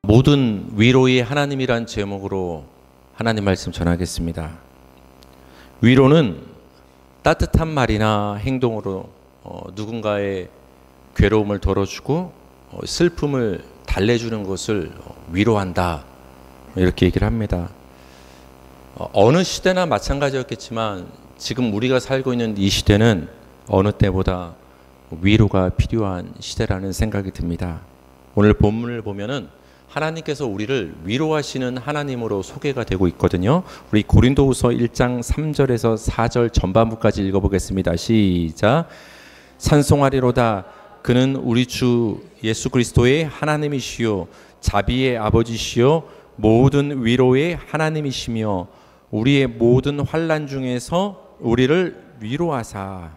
모든 위로의 하나님이란 제목으로 하나님 말씀 전하겠습니다. 위로는 따뜻한 말이나 행동으로 누군가의 괴로움을 덜어주고 슬픔을 달래주는 것을 위로한다, 이렇게 얘기를 합니다. 어느 시대나 마찬가지였겠지만 지금 우리가 살고 있는 이 시대는 어느 때보다 위로가 필요한 시대라는 생각이 듭니다. 오늘 본문을 보면은 하나님께서 우리를 위로하시는 하나님으로 소개가 되고 있거든요. 우리 고린도후서 1장 3절에서 4절 전반부까지 읽어보겠습니다. 시작. 찬송하리로다. 그는 우리 주 예수 그리스도의 하나님이시요 자비의 아버지시요 모든 위로의 하나님이시며 우리의 모든 환난 중에서 우리를 위로하사.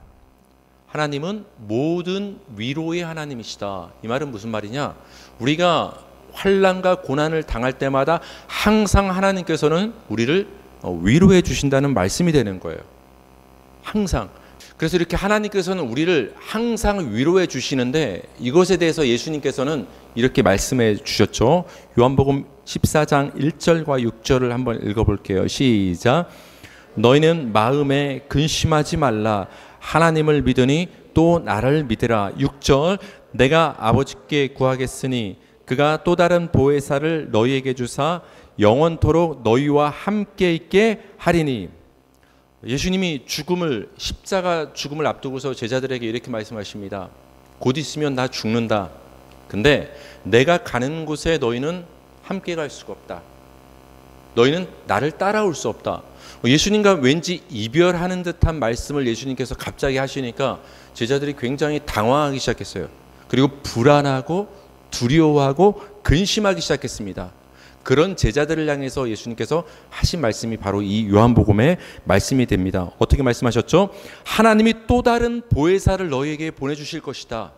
하나님은 모든 위로의 하나님이시다. 이 말은 무슨 말이냐? 우리가 환난과 고난을 당할 때마다 항상 하나님께서는 우리를 위로해 주신다는 말씀이 되는 거예요. 항상. 그래서 이렇게 하나님께서는 우리를 항상 위로해 주시는데 이것에 대해서 예수님께서는 이렇게 말씀해 주셨죠. 요한복음 14장 1절과 6절을 한번 읽어볼게요. 시작. 너희는 마음에 근심하지 말라. 하나님을 믿으니 또 나를 믿으라. 6절. 내가 아버지께 구하겠으니 그가 또 다른 보혜사를 너희에게 주사 영원토록 너희와 함께 있게 하리니. 예수님이 십자가 죽음을 앞두고서 제자들에게 이렇게 말씀하십니다. 곧 있으면 나 죽는다. 근데 내가 가는 곳에 너희는 함께 갈 수가 없다. 너희는 나를 따라올 수 없다. 예수님과 왠지 이별하는 듯한 말씀을 예수님께서 갑자기 하시니까 제자들이 굉장히 당황하기 시작했어요. 그리고 불안하고 두려워하고 근심하기 시작했습니다. 그런 제자들을 향해서 예수님께서 하신 말씀이 바로 이 요한복음의 말씀이 됩니다. 어떻게 말씀하셨죠? 하나님이 또 다른 보혜사를 너희에게 보내주실 것이다.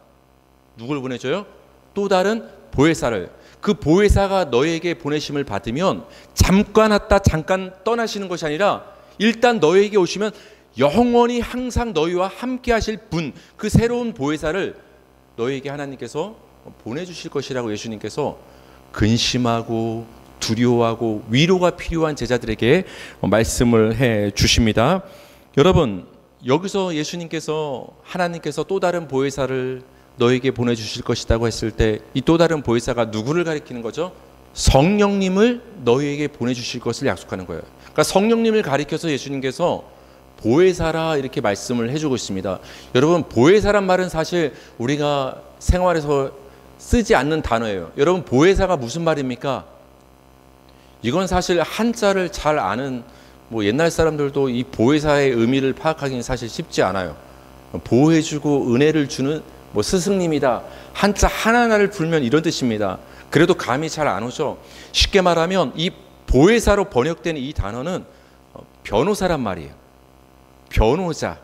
누굴 보내줘요? 또 다른 보혜사를. 그 보혜사가 너희에게 보내심을 받으면 잠깐 왔다 잠깐 떠나시는 것이 아니라 일단 너희에게 오시면 영원히 항상 너희와 함께 하실 분, 그 새로운 보혜사를 너희에게 하나님께서 보내주실 것이라고 예수님께서 근심하고 두려워하고 위로가 필요한 제자들에게 말씀을 해 주십니다. 여러분, 여기서 예수님께서 하나님께서 또 다른 보혜사를 너에게 보내주실 것이라고 했을 때 이 또 다른 보혜사가 누구를 가리키는 거죠? 성령님을 너희에게 보내주실 것을 약속하는 거예요. 그러니까 성령님을 가리켜서 예수님께서 보혜사라 이렇게 말씀을 해주고 있습니다. 여러분, 보혜사란 말은 사실 우리가 생활에서 쓰지 않는 단어예요. 여러분, 보혜사가 무슨 말입니까? 이건 사실 한자를 잘 아는 옛날 사람들도 이 보혜사의 의미를 파악하기는 사실 쉽지 않아요. 보호해주고 은혜를 주는 스승님이다. 한자 하나하나를 풀면 이런 뜻입니다. 그래도 감이 잘 안 오죠. 쉽게 말하면 이 보혜사로 번역된 이 단어는 변호사란 말이에요. 변호자.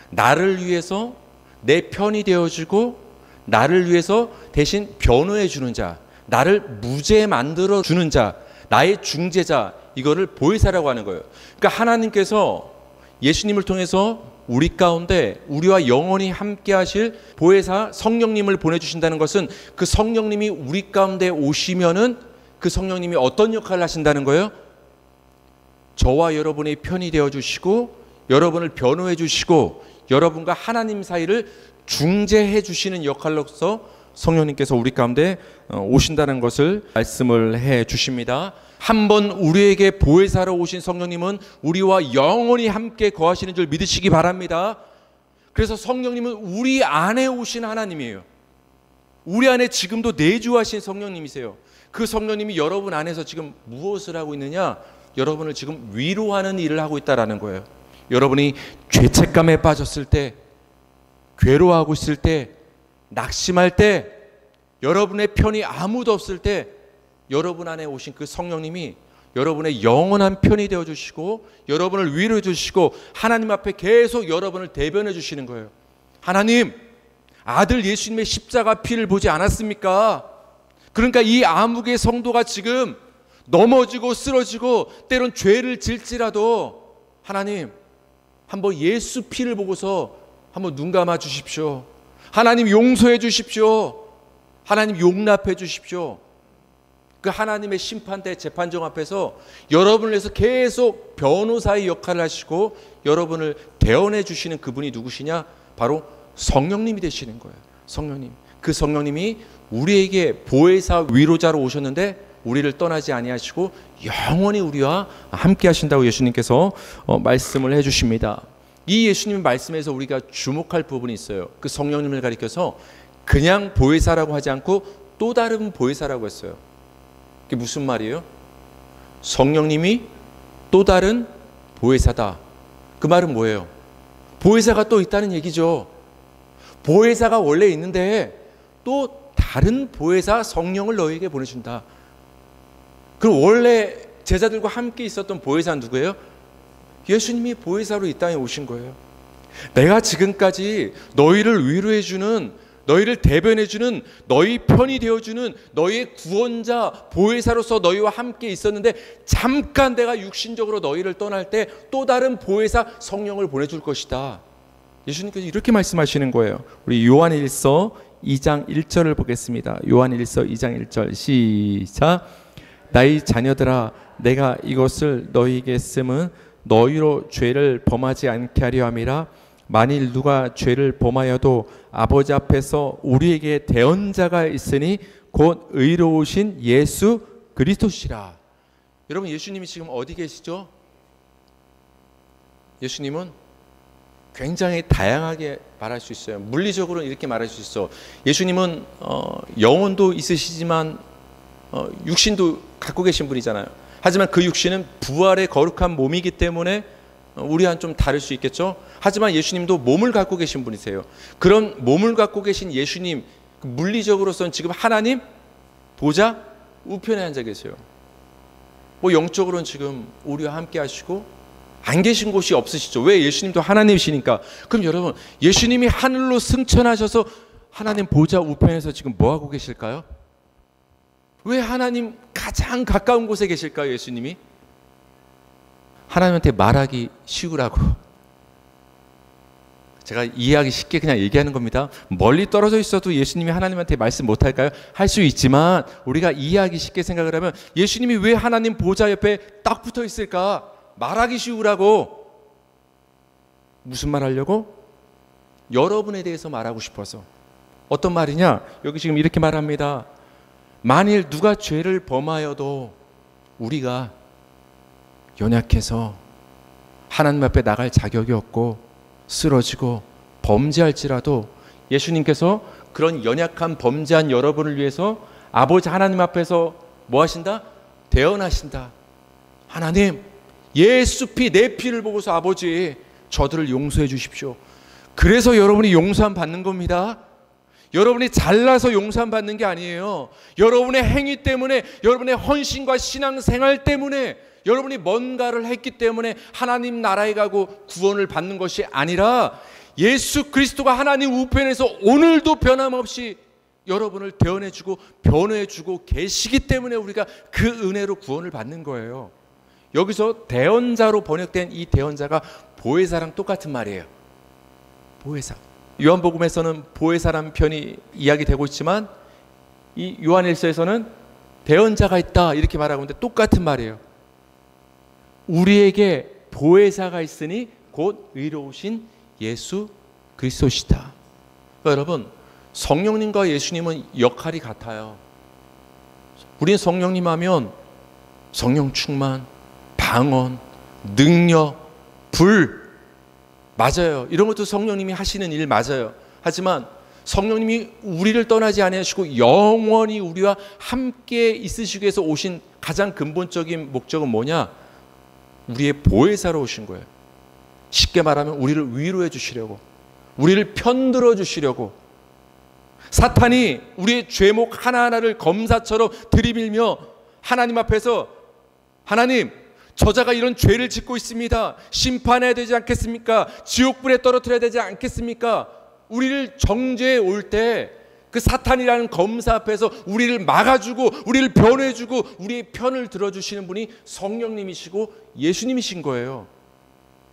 나를 위해서 내 편이 되어주고 나를 위해서 대신 변호해 주는 자, 나를 무죄 만들어 주는 자, 나의 중재자, 이거를 보혜사라고 하는 거예요. 그러니까 하나님께서 예수님을 통해서 우리 가운데 우리와 영원히 함께 하실 보혜사 성령님을 보내주신다는 것은 그 성령님이 우리 가운데 오시면은 그 성령님이 어떤 역할을 하신다는 거예요? 저와 여러분의 편이 되어주시고 여러분을 변호해 주시고 여러분과 하나님 사이를 중재해 주시는 역할로서 성령님께서 우리 가운데 오신다는 것을 말씀을 해 주십니다. 한번 우리에게 보혜사로 오신 성령님은 우리와 영원히 함께 거하시는 줄 믿으시기 바랍니다. 그래서 성령님은 우리 안에 오신 하나님이에요. 우리 안에 지금도 내주하신 성령님이세요. 그 성령님이 여러분 안에서 지금 무엇을 하고 있느냐? 여러분을 지금 위로하는 일을 하고 있다는 거예요. 여러분이 죄책감에 빠졌을 때, 괴로워하고 있을 때, 낙심할 때, 여러분의 편이 아무도 없을 때 여러분 안에 오신 그 성령님이 여러분의 영원한 편이 되어주시고 여러분을 위로해 주시고 하나님 앞에 계속 여러분을 대변해 주시는 거예요. 하나님, 아들 예수님의 십자가 피를 보지 않았습니까? 그러니까 이 암흑의 성도가 지금 넘어지고 쓰러지고 때론 죄를 질지라도 하나님, 한번 예수 피를 보고서 한번 눈 감아 주십시오. 하나님, 용서해 주십시오. 하나님, 용납해 주십시오. 그 하나님의 심판대 재판정 앞에서 여러분을 위해서 계속 변호사의 역할을 하시고 여러분을 대언해 주시는 그분이 누구시냐? 바로 성령님이 되시는 거예요. 성령님. 그 성령님이 우리에게 보혜사 위로자로 오셨는데 우리를 떠나지 아니하시고 영원히 우리와 함께 하신다고 예수님께서 말씀을 해 주십니다. 이 예수님의 말씀에서 우리가 주목할 부분이 있어요. 그 성령님을 가리켜서 그냥 보혜사라고 하지 않고 또 다른 보혜사라고 했어요. 그게 무슨 말이에요? 성령님이 또 다른 보혜사다. 그 말은 뭐예요? 보혜사가 또 있다는 얘기죠. 보혜사가 원래 있는데 또 다른 보혜사 성령을 너희에게 보내준다. 그럼 원래 제자들과 함께 있었던 보혜사는 누구예요? 예수님이 보혜사로 이 땅에 오신 거예요. 내가 지금까지 너희를 위로해주는, 너희를 대변해주는, 너희 편이 되어주는 너희의 구원자 보혜사로서 너희와 함께 있었는데 잠깐 내가 육신적으로 너희를 떠날 때 또 다른 보혜사 성령을 보내줄 것이다. 예수님께서 이렇게 말씀하시는 거예요. 우리 요한일서 2장 1절을 보겠습니다. 요한일서 2장 1절 시작. 나의 자녀들아, 내가 이것을 너희에게 쓰면 너희로 죄를 범하지 않게 하려 함이라. 만일 누가 죄를 범하여도 아버지 앞에서 우리에게 대언자가 있으니 곧 의로우신 예수 그리스도시라. 여러분, 예수님이 지금 어디 계시죠? 예수님은 굉장히 다양하게 말할 수 있어요. 물리적으로는 이렇게 말할 수 있어. 예수님은 영혼도 있으시지만 육신도 갖고 계신 분이잖아요. 하지만 그 육신은 부활의 거룩한 몸이기 때문에 우리와는 좀 다를 수 있겠죠. 하지만 예수님도 몸을 갖고 계신 분이세요. 그런 몸을 갖고 계신 예수님, 물리적으로서는 지금 하나님 보좌 우편에 앉아 계세요. 뭐 영적으로는 지금 우리와 함께 하시고 안 계신 곳이 없으시죠. 왜? 예수님도 하나님이시니까. 그럼 여러분, 예수님이 하늘로 승천하셔서 하나님 보좌 우편에서 지금 뭐 하고 계실까요? 왜 하나님 가장 가까운 곳에 계실까요? 예수님이 하나님한테 말하기 쉬우라고. 제가 이해하기 쉽게 그냥 얘기하는 겁니다. 멀리 떨어져 있어도 예수님이 하나님한테 말씀 못할까요? 할 수 있지만 우리가 이해하기 쉽게 생각을 하면 예수님이 왜 하나님 보좌 옆에 딱 붙어 있을까? 말하기 쉬우라고. 무슨 말 하려고? 여러분에 대해서 말하고 싶어서. 어떤 말이냐? 여기 지금 이렇게 말합니다. 만일 누가 죄를 범하여도 우리가 연약해서 하나님 앞에 나갈 자격이 없고 쓰러지고 범죄할지라도 예수님께서 그런 연약한 범죄한 여러분을 위해서 아버지 하나님 앞에서 뭐 하신다? 대언하신다. 하나님, 예수 피, 내 피를 보고서 아버지 저들을 용서해 주십시오. 그래서 여러분이 용서함 받는 겁니다. 여러분이 잘나서 용서함 받는 게 아니에요. 여러분의 행위 때문에, 여러분의 헌신과 신앙생활 때문에, 여러분이 뭔가를 했기 때문에 하나님 나라에 가고 구원을 받는 것이 아니라 예수 그리스도가 하나님 우편에서 오늘도 변함없이 여러분을 대언해주고 변호해주고 계시기 때문에 우리가 그 은혜로 구원을 받는 거예요. 여기서 대언자로 번역된 이 대언자가 보혜사랑 똑같은 말이에요. 보혜사. 요한복음에서는 보혜사라는 편이 이야기되고 있지만 이 요한일서에서는 대언자가 있다 이렇게 말하고 있는데 똑같은 말이에요. 우리에게 보혜사가 있으니 곧 의로우신 예수 그리스도시다. 그러니까 여러분, 성령님과 예수님은 역할이 같아요. 우리는 성령님 하면 성령 충만, 방언, 능력, 불 맞아요. 이런 것도 성령님이 하시는 일 맞아요. 하지만 성령님이 우리를 떠나지 아니하시고 영원히 우리와 함께 있으시기 위해서 오신 가장 근본적인 목적은 뭐냐? 우리의 보혜사로 오신 거예요. 쉽게 말하면 우리를 위로해 주시려고, 우리를 편들어 주시려고. 사탄이 우리의 죄목 하나하나를 검사처럼 들이밀며 하나님 앞에서 하나님, 저자가 이런 죄를 짓고 있습니다. 심판해야 되지 않겠습니까? 지옥불에 떨어뜨려야 되지 않겠습니까? 우리를 정죄해 올 때 그 사탄이라는 검사 앞에서 우리를 막아주고 우리를 변호해주고 우리의 편을 들어주시는 분이 성령님이시고 예수님이신 거예요.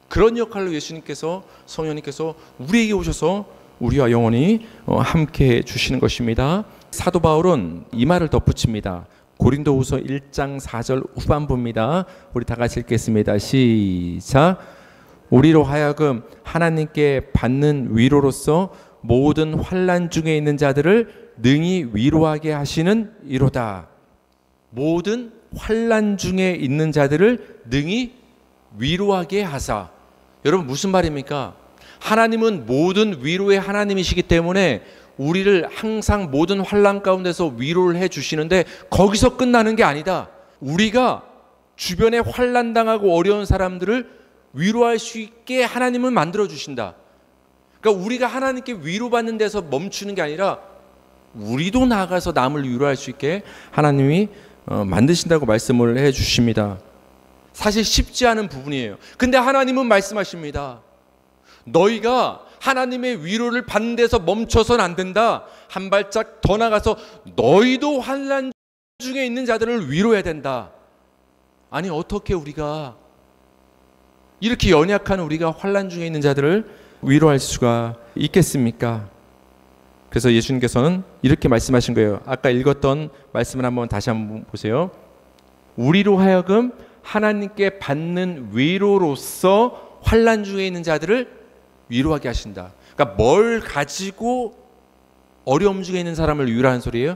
그런 역할로 예수님께서, 성령님께서 우리에게 오셔서 우리와 영원히 함께 주시는 것입니다. 사도 바울은 이 말을 덧붙입니다. 고린도후서 1장 4절 후반부입니다. 우리 다 같이 읽겠습니다. 시작. 우리로 하여금 하나님께 받는 위로로서 모든 환난 중에 있는 자들을 능히 위로하게 하시는 이로다. 모든 환난 중에 있는 자들을 능히 위로하게 하사. 여러분 무슨 말입니까? 하나님은 모든 위로의 하나님이시기 때문에 우리를 항상 모든 환난 가운데서 위로를 해 주시는데 거기서 끝나는 게 아니다. 우리가 주변에 환난 당하고 어려운 사람들을 위로할 수 있게 하나님은 만들어 주신다. 그러니까 우리가 하나님께 위로받는 데서 멈추는 게 아니라 우리도 나아가서 남을 위로할 수 있게 하나님이 만드신다고 말씀을 해 주십니다. 사실 쉽지 않은 부분이에요. 근데 하나님은 말씀하십니다. 너희가 하나님의 위로를 받는 데서 멈춰서는 안 된다. 한 발짝 더 나가서 너희도 환난 중에 있는 자들을 위로해야 된다. 아니 어떻게 우리가 이렇게 연약한 우리가 환난 중에 있는 자들을 위로할 수가 있겠습니까? 그래서 예수님께서는 이렇게 말씀하신 거예요. 아까 읽었던 말씀을 한번 다시 한번 보세요. 우리로 하여금 하나님께 받는 위로로서 환난 중에 있는 자들을 위로하게 하신다. 그러니까 뭘 가지고 어려움 중에 있는 사람을 위로하는 소리예요?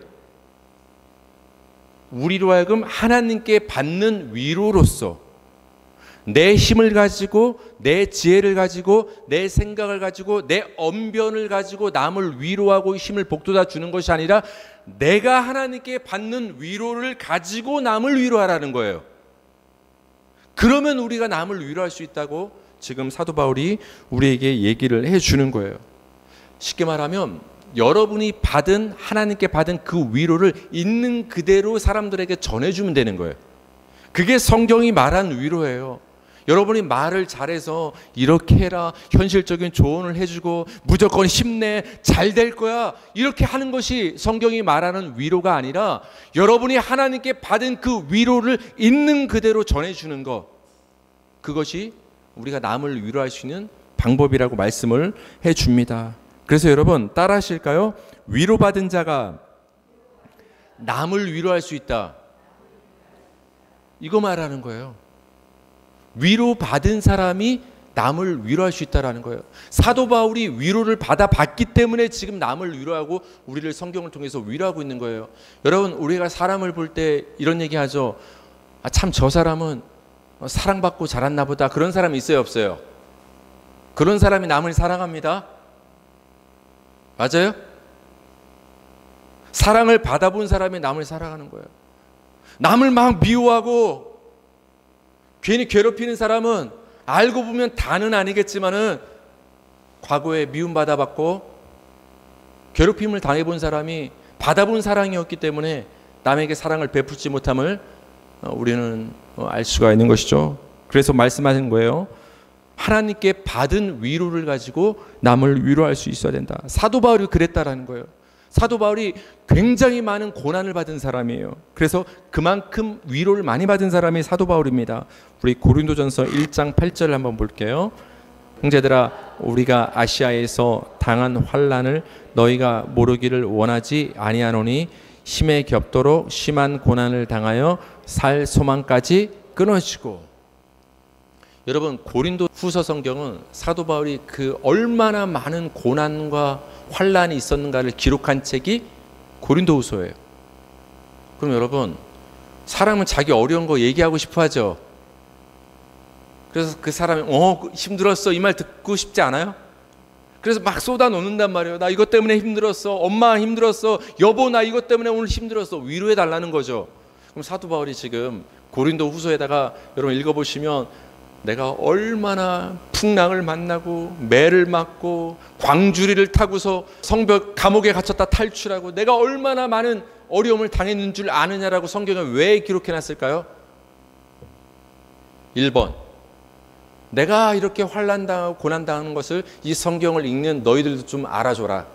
우리로 하여금 하나님께 받는 위로로서 내 힘을 가지고 내 지혜를 가지고 내 생각을 가지고 내 언변을 가지고 남을 위로하고 힘을 북돋아 주는 것이 아니라 내가 하나님께 받는 위로를 가지고 남을 위로하라는 거예요. 그러면 우리가 남을 위로할 수 있다고 지금 사도 바울이 우리에게 얘기를 해주는 거예요. 쉽게 말하면 여러분이 받은 하나님께 받은 그 위로를 있는 그대로 사람들에게 전해주면 되는 거예요. 그게 성경이 말한 위로예요. 여러분이 말을 잘해서 이렇게 해라, 현실적인 조언을 해주고 무조건 힘내, 잘 될 거야, 이렇게 하는 것이 성경이 말하는 위로가 아니라 여러분이 하나님께 받은 그 위로를 있는 그대로 전해주는 것, 그것이 우리가 남을 위로할 수 있는 방법이라고 말씀을 해줍니다. 그래서 여러분 따라 하실까요? 위로받은 자가 남을 위로할 수 있다, 이거 말하는 거예요. 위로받은 사람이 남을 위로할 수 있다는 거예요. 사도 바울이 위로를 받아봤기 때문에 지금 남을 위로하고 우리를 성경을 통해서 위로하고 있는 거예요. 여러분 우리가 사람을 볼 때 이런 얘기 하죠. 참 저 사람은 사랑받고 자랐나 보다. 그런 사람이 있어요 없어요? 그런 사람이 남을 사랑합니다. 맞아요? 사랑을 받아본 사람이 남을 사랑하는 거예요. 남을 막 미워하고 괜히 괴롭히는 사람은 알고 보면 다는 아니겠지만은 과거에 미움받아 봤고 괴롭힘을 당해본 사람이 받아본 사랑이었기 때문에 남에게 사랑을 베풀지 못함을 우리는 알 수가 있는 것이죠. 그래서 말씀하신 거예요. 하나님께 받은 위로를 가지고 남을 위로할 수 있어야 된다. 사도 바울이 그랬다라는 거예요. 사도 바울이 굉장히 많은 고난을 받은 사람이에요. 그래서 그만큼 위로를 많이 받은 사람이 사도 바울입니다. 우리 고린도전서 1장 8절을 한번 볼게요. 형제들아, 우리가 아시아에서 당한 환난을 너희가 모르기를 원하지 아니하노니 힘에 겹도록 심한 고난을 당하여 살 소망까지 끊어지고. 여러분 고린도 후서 성경은 사도 바울이 그 얼마나 많은 고난과 환난이 있었는가를 기록한 책이 고린도 후서예요. 그럼 여러분 사람은 자기 어려운 거 얘기하고 싶어 하죠. 그래서 그 사람이 힘들었어 이 말 듣고 싶지 않아요? 그래서 막 쏟아 놓는단 말이에요. 나 이것 때문에 힘들었어, 엄마 힘들었어, 여보 나 이것 때문에 오늘 힘들었어, 위로해 달라는 거죠. 그럼 사도 바울이 지금 고린도 후서에다가 여러분 읽어보시면 내가 얼마나 풍랑을 만나고 매를 맞고 광주리를 타고서 성벽 감옥에 갇혔다 탈출하고 내가 얼마나 많은 어려움을 당했는 줄 아느냐라고 성경에 왜 기록해놨을까요? 1번, 내가 이렇게 환난당하고 고난당하는 것을 이 성경을 읽는 너희들도 좀 알아줘라.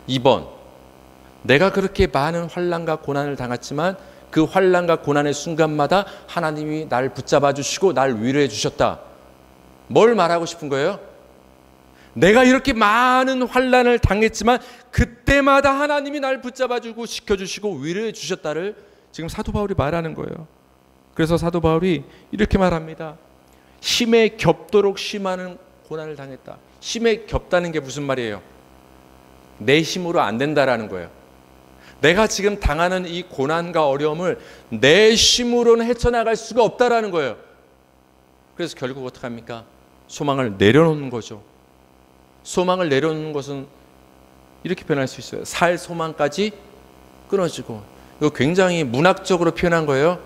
2번, 내가 그렇게 많은 환난과 고난을 당했지만 그 환난과 고난의 순간마다 하나님이 나를 붙잡아 주시고 날 위로해 주셨다. 뭘 말하고 싶은 거예요? 내가 이렇게 많은 환난을 당했지만 그때마다 하나님이 날 붙잡아 주고 지켜주시고 위로해 주셨다를 지금 사도 바울이 말하는 거예요. 그래서 사도 바울이 이렇게 말합니다. 힘에 겹도록 심한 고난을 당했다. 힘에 겹다는 게 무슨 말이에요? 내 힘으로 안 된다라는 거예요. 내가 지금 당하는 이 고난과 어려움을 내 힘으로는 헤쳐나갈 수가 없다라는 거예요. 그래서 결국 어떻게 합니까? 소망을 내려놓는 거죠. 소망을 내려놓는 것은 이렇게 표현할 수 있어요. 살 소망까지 끊어지고. 이거 굉장히 문학적으로 표현한 거예요.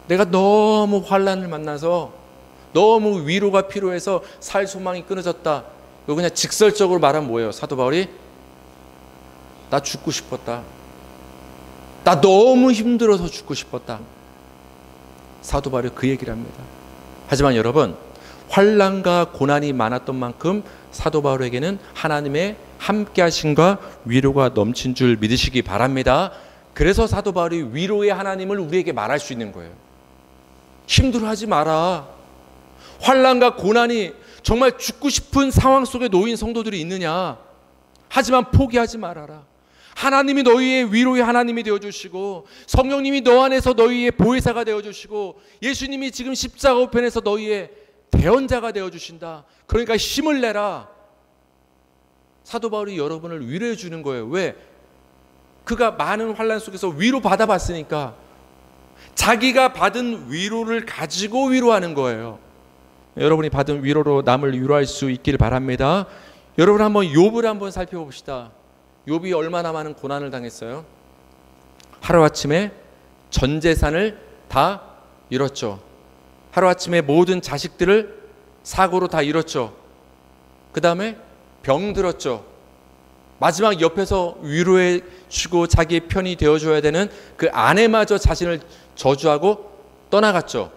내가 너무 환난을 만나서 너무 위로가 필요해서 살 소망이 끊어졌다. 이거 그냥 직설적으로 말하면 뭐예요? 사도 바울이 나 죽고 싶었다. 나 너무 힘들어서 죽고 싶었다. 사도 바울이 그 얘기를 합니다. 하지만 여러분, 환난과 고난이 많았던 만큼 사도 바울에게는 하나님의 함께 하심과 위로가 넘친 줄 믿으시기 바랍니다. 그래서 사도 바울이 위로의 하나님을 우리에게 말할 수 있는 거예요. 힘들어하지 마라. 환난과 고난이 정말 죽고 싶은 상황 속에 놓인 성도들이 있느냐? 하지만 포기하지 말아라. 하나님이 너희의 위로의 하나님이 되어주시고, 성령님이 너 안에서 너희의 보혜사가 되어주시고, 예수님이 지금 십자가 우편에서 너희의 대언자가 되어주신다. 그러니까 힘을 내라. 사도 바울이 여러분을 위로해 주는 거예요. 왜? 그가 많은 환난 속에서 위로 받아봤으니까 자기가 받은 위로를 가지고 위로하는 거예요. 여러분이 받은 위로로 남을 위로할 수 있기를 바랍니다. 여러분 한번 욥을 한번 살펴봅시다. 욥이 얼마나 많은 고난을 당했어요? 하루아침에 전 재산을 다 잃었죠. 하루아침에 모든 자식들을 사고로 다 잃었죠. 그 다음에 병들었죠. 마지막 옆에서 위로해 주고 자기의 편이 되어줘야 되는 그 아내마저 자신을 저주하고 떠나갔죠.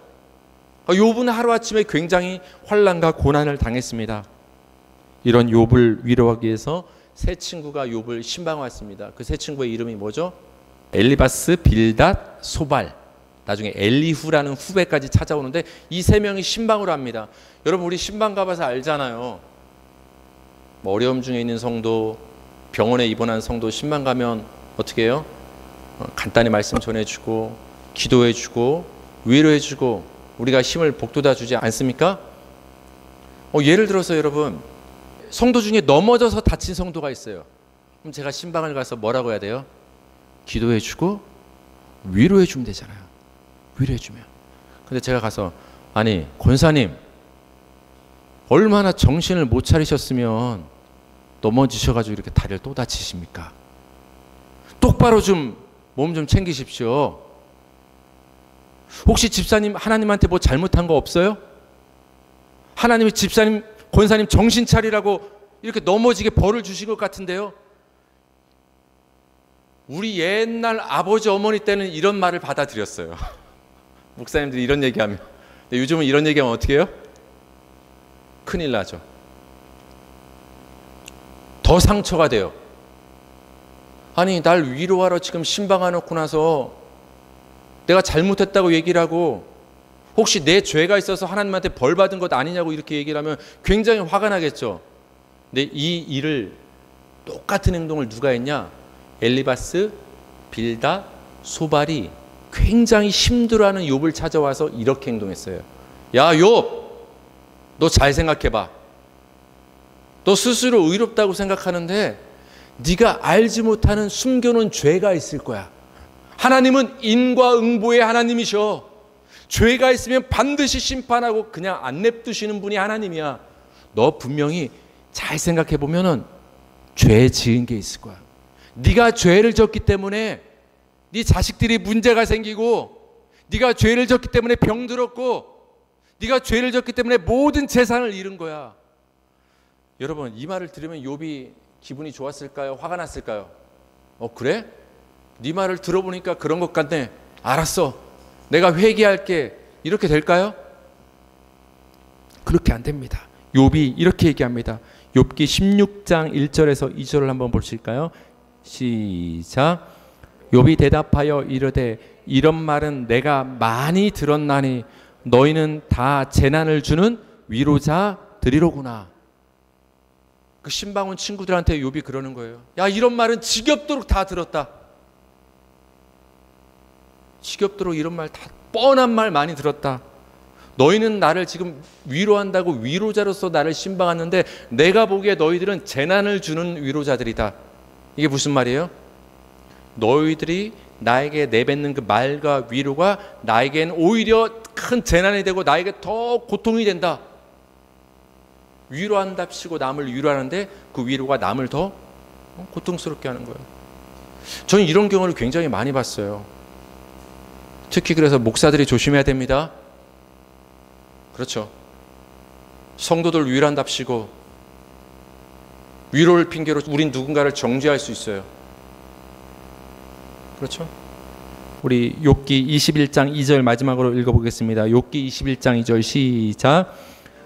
욥은 하루아침에 굉장히 환난과 고난을 당했습니다. 이런 욥을 위로하기 위해서 세 친구가 욥을 신방해 왔습니다. 그 세 친구의 이름이 뭐죠? 엘리바스, 빌닷, 소발. 나중에 엘리후라는 후배까지 찾아오는데 이 세 명이 신방을 합니다. 여러분 우리 신방 가봐서 알잖아요. 뭐 어려움 중에 있는 성도, 병원에 입원한 성도 신방 가면 어떻게 해요? 간단히 말씀 전해주고 기도해주고 위로해주고 우리가 힘을 북돋아 주지 않습니까? 예를 들어서 여러분 성도 중에 넘어져서 다친 성도가 있어요. 그럼 제가 신방을 가서 뭐라고 해야 돼요? 기도해주고 위로해주면 되잖아요. 위로해주면. 근데 제가 가서 아니 권사님 얼마나 정신을 못 차리셨으면 넘어지셔가지고 이렇게 다리를 또 다치십니까? 똑바로 좀 몸 좀 챙기십시오. 혹시 집사님 하나님한테 뭐 잘못한 거 없어요? 하나님이 집사님 권사님 정신 차리라고 이렇게 넘어지게 벌을 주신 것 같은데요. 우리 옛날 아버지 어머니 때는 이런 말을 받아들였어요. 목사님들이 이런 얘기하면. 근데 요즘은 이런 얘기하면 어떻게 해요? 큰일 나죠. 더 상처가 돼요. 아니 날 위로하러 지금 신방해 놓고 나서 내가 잘못했다고 얘기를 하고 혹시 내 죄가 있어서 하나님한테 벌 받은 것 아니냐고 이렇게 얘기를 하면 굉장히 화가 나겠죠. 근데 이 일을 똑같은 행동을 누가 했냐? 엘리바스, 빌다, 소발이 굉장히 힘들어하는 욥을 찾아와서 이렇게 행동했어요. 야 욥, 너 잘 생각해봐. 너 스스로 의롭다고 생각하는데 네가 알지 못하는 숨겨놓은 죄가 있을 거야. 하나님은 인과응보의 하나님이셔. 죄가 있으면 반드시 심판하고 그냥 안 냅두시는 분이 하나님이야. 너 분명히 잘 생각해 보면은 죄 지은 게 있을 거야. 네가 죄를 졌기 때문에 네 자식들이 문제가 생기고, 네가 죄를 졌기 때문에 병들었고, 네가 죄를 졌기 때문에 모든 재산을 잃은 거야. 여러분 이 말을 들으면 욥이 기분이 좋았을까요? 화가 났을까요? 그래? 네 말을 들어보니까 그런 것 같네. 알았어. 내가 회개할게. 이렇게 될까요? 그렇게 안 됩니다. 욥이 이렇게 얘기합니다. 욥기 16장 1절에서 2절을 한번 보실까요? 시작. 욥이 대답하여 이르되 이런 말은 내가 많이 들었나니 너희는 다 재난을 주는 위로자들이로구나. 그 신방온 친구들한테 욥이 그러는 거예요. 야 이런 말은 지겹도록 다 들었다. 지겹도록 이런 말 다 뻔한 말 많이 들었다. 너희는 나를 지금 위로한다고 위로자로서 나를 신방하는데 내가 보기에 너희들은 재난을 주는 위로자들이다. 이게 무슨 말이에요? 너희들이 나에게 내뱉는 그 말과 위로가 나에겐 오히려 큰 재난이 되고 나에게 더 고통이 된다. 위로한답시고 남을 위로하는데 그 위로가 남을 더 고통스럽게 하는 거예요. 저는 이런 경우를 굉장히 많이 봤어요. 특히 그래서 목사들이 조심해야 됩니다. 그렇죠. 성도들 위로한답시고 위로를 핑계로 우린 누군가를 정죄할 수 있어요. 그렇죠. 우리 욥기 21장 2절 마지막으로 읽어보겠습니다. 욥기 21장 2절 시작.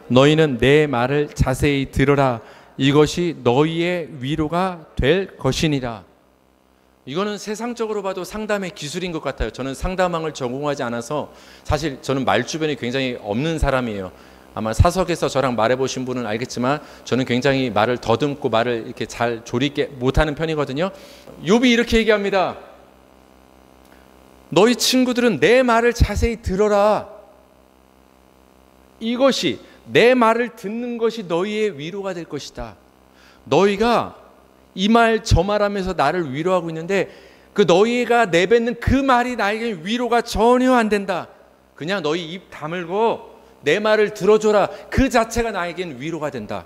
너희는 내 말을 자세히 들으라. 이것이 너희의 위로가 될 것이니라. 이거는 세상적으로 봐도 상담의 기술인 것 같아요. 저는 상담학을 전공하지 않아서 사실 저는 말 주변이 굉장히 없는 사람이에요. 아마 사석에서 저랑 말해보신 분은 알겠지만 저는 굉장히 말을 더듬고 말을 이렇게 잘 조리 있게 못하는 편이거든요. 욥이 이렇게 얘기합니다. 너희 친구들은 내 말을 자세히 들어라. 이것이 내 말을 듣는 것이 너희의 위로가 될 것이다. 너희가 이 말 저 말하면서 나를 위로하고 있는데 그 너희가 내뱉는 그 말이 나에게 위로가 전혀 안 된다. 그냥 너희 입 다물고 내 말을 들어줘라. 그 자체가 나에겐 위로가 된다.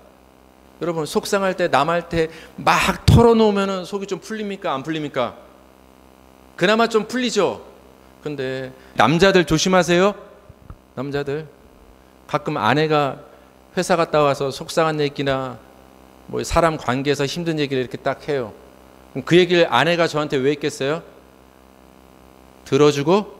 여러분 속상할 때 남한테 막 털어놓으면 속이 좀 풀립니까? 안 풀립니까? 그나마 좀 풀리죠. 근데 남자들 조심하세요. 남자들 가끔 아내가 회사 갔다 와서 속상한 얘기나 뭐 사람 관계에서 힘든 얘기를 이렇게 딱 해요. 그럼 그 얘기를 아내가 저한테 왜 했겠어요? 들어주고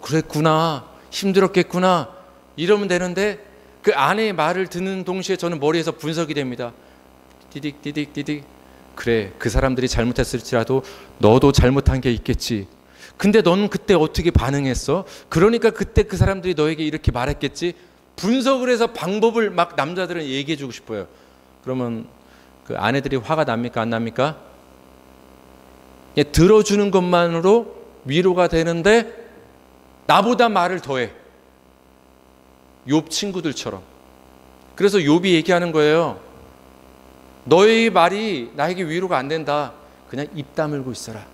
그랬구나, 힘들었겠구나 이러면 되는데 그 아내의 말을 듣는 동시에 저는 머리에서 분석이 됩니다. 디딕 디딕 디딕. 그래, 그 사람들이 잘못했을지라도 너도 잘못한 게 있겠지. 근데 너는 그때 어떻게 반응했어? 그러니까 그때 그 사람들이 너에게 이렇게 말했겠지. 분석을 해서 방법을 막 남자들은 얘기해 주고 싶어요. 그러면 그 아내들이 화가 납니까? 안 납니까? 들어주는 것만으로 위로가 되는데 나보다 말을 더해. 욥 친구들처럼. 그래서 욥이 얘기하는 거예요. 너의 말이 나에게 위로가 안 된다. 그냥 입 다물고 있어라.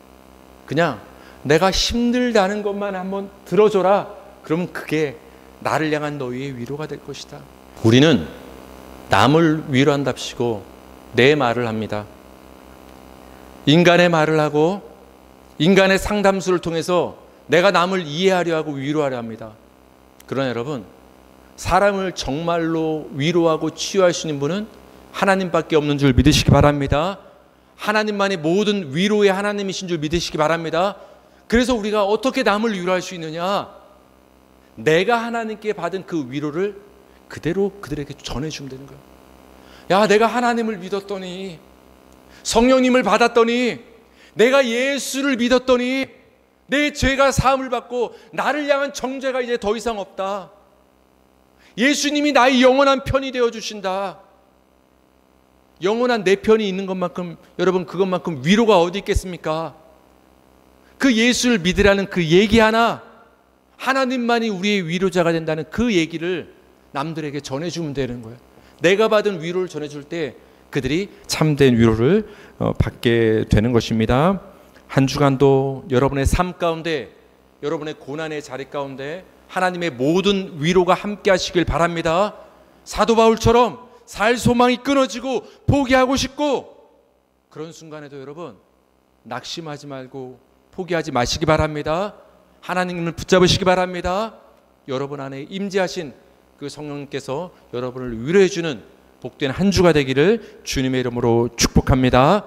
그냥 내가 힘들다는 것만 한번 들어줘라. 그러면 그게 나를 향한 너희의 위로가 될 것이다. 우리는 남을 위로한답시고 내 말을 합니다. 인간의 말을 하고 인간의 상담수를 통해서 내가 남을 이해하려 하고 위로하려 합니다. 그러나 여러분, 사람을 정말로 위로하고 치유할 수 있는 분은 하나님밖에 없는 줄 믿으시기 바랍니다. 하나님만이 모든 위로의 하나님이신 줄 믿으시기 바랍니다. 그래서 우리가 어떻게 남을 위로할 수 있느냐? 내가 하나님께 받은 그 위로를 그대로 그들에게 전해주면 되는 거예요. 야, 내가 하나님을 믿었더니, 성령님을 받았더니, 내가 예수를 믿었더니 내 죄가 사함을 받고 나를 향한 정죄가 이제 더 이상 없다. 예수님이 나의 영원한 편이 되어주신다. 영원한 내 편이 있는 것만큼, 여러분, 그것만큼 위로가 어디 있겠습니까? 그 예수를 믿으라는 그 얘기 하나, 하나님만이 우리의 위로자가 된다는 그 얘기를 남들에게 전해주면 되는 거예요. 내가 받은 위로를 전해줄 때 그들이 참된 위로를 받게 되는 것입니다. 한 주간도 여러분의 삶 가운데, 여러분의 고난의 자리 가운데 하나님의 모든 위로가 함께 하시길 바랍니다. 사도 바울처럼 살 소망이 끊어지고 포기하고 싶고, 그런 순간에도 여러분 낙심하지 말고 포기하지 마시기 바랍니다. 하나님을 붙잡으시기 바랍니다. 여러분 안에 임재하신 그 성령님께서 여러분을 위로해 주는 복된 한 주가 되기를 주님의 이름으로 축복합니다.